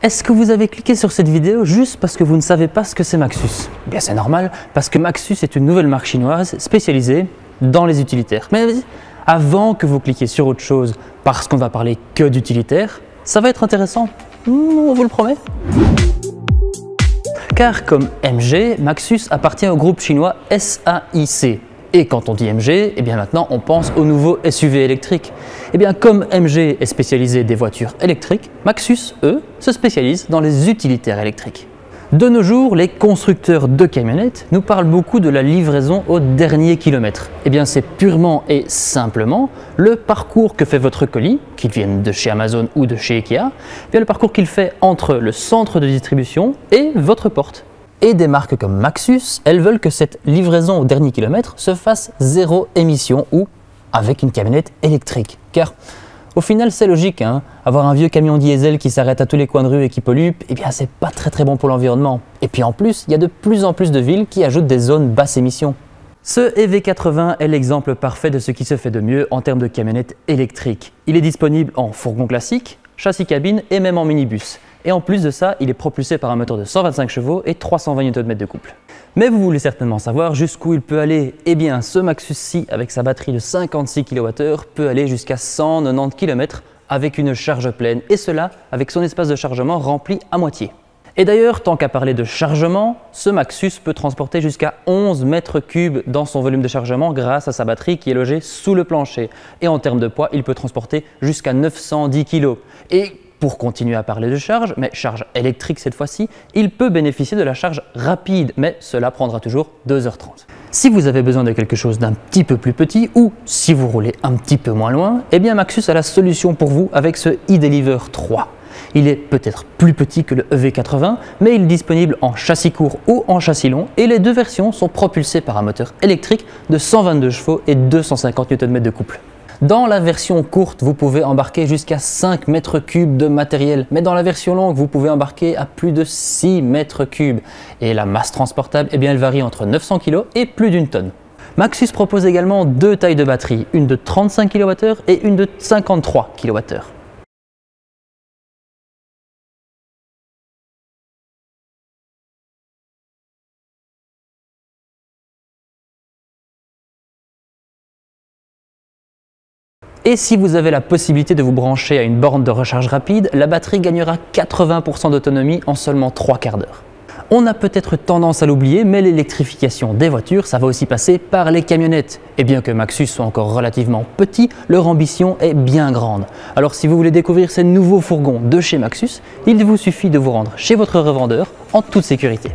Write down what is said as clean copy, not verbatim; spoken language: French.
Est-ce que vous avez cliqué sur cette vidéo juste parce que vous ne savez pas ce que c'est Maxus? Eh bien c'est normal, parce que Maxus est une nouvelle marque chinoise spécialisée dans les utilitaires. Mais avant que vous cliquiez sur autre chose, parce qu'on va parler que d'utilitaires, ça va être intéressant, on vous le promet. Car comme MG, Maxus appartient au groupe chinois SAIC. Et quand on dit MG, eh bien maintenant on pense au nouveau SUV électrique. Eh bien comme MG est spécialisé des voitures électriques, Maxus, eux, se spécialisent dans les utilitaires électriques. De nos jours, les constructeurs de camionnettes nous parlent beaucoup de la livraison au dernier kilomètre. Eh bien c'est purement et simplement le parcours que fait votre colis, qu'il vienne de chez Amazon ou de chez Ikea, eh bien le parcours qu'il fait entre le centre de distribution et votre porte. Et des marques comme Maxus, elles veulent que cette livraison au dernier kilomètre se fasse zéro émission ou avec une camionnette électrique. Car au final c'est logique, hein, avoir un vieux camion diesel qui s'arrête à tous les coins de rue et qui pollue, eh bien c'est pas très bon pour l'environnement. Et puis en plus, il y a de plus en plus de villes qui ajoutent des zones basse émission. Ce EV80 est l'exemple parfait de ce qui se fait de mieux en termes de camionnette électrique. Il est disponible en fourgon classique, châssis cabine et même en minibus. Et en plus de ça, il est propulsé par un moteur de 125 chevaux et 320 Nm de couple. Mais vous voulez certainement savoir jusqu'où il peut aller. Eh bien, ce Maxus-ci, avec sa batterie de 56 kWh, peut aller jusqu'à 190 km avec une charge pleine. Et cela avec son espace de chargement rempli à moitié. Et d'ailleurs, tant qu'à parler de chargement, ce Maxus peut transporter jusqu'à 11 mètres cubes dans son volume de chargement grâce à sa batterie qui est logée sous le plancher. Et en termes de poids, il peut transporter jusqu'à 910 kg. Et pour continuer à parler de charge, mais charge électrique cette fois-ci, il peut bénéficier de la charge rapide, mais cela prendra toujours 2h30. Si vous avez besoin de quelque chose d'un petit peu plus petit ou si vous roulez un petit peu moins loin, eh bien Maxus a la solution pour vous avec ce e-Deliver 3. Il est peut-être plus petit que le EV80, mais il est disponible en châssis court ou en châssis long et les deux versions sont propulsées par un moteur électrique de 122 chevaux et 250 Nm de couple. Dans la version courte, vous pouvez embarquer jusqu'à 5 mètres cubes de matériel, mais dans la version longue, vous pouvez embarquer à plus de 6 mètres cubes. Et la masse transportable, eh bien, elle varie entre 900 kg et plus d'une tonne. Maxus propose également deux tailles de batterie, une de 35 kWh et une de 53 kWh. Et si vous avez la possibilité de vous brancher à une borne de recharge rapide, la batterie gagnera 80% d'autonomie en seulement 3 quarts d'heure. On a peut-être tendance à l'oublier, mais l'électrification des voitures, ça va aussi passer par les camionnettes. Et bien que Maxus soit encore relativement petit, leur ambition est bien grande. Alors si vous voulez découvrir ces nouveaux fourgons de chez Maxus, il vous suffit de vous rendre chez votre revendeur en toute sécurité.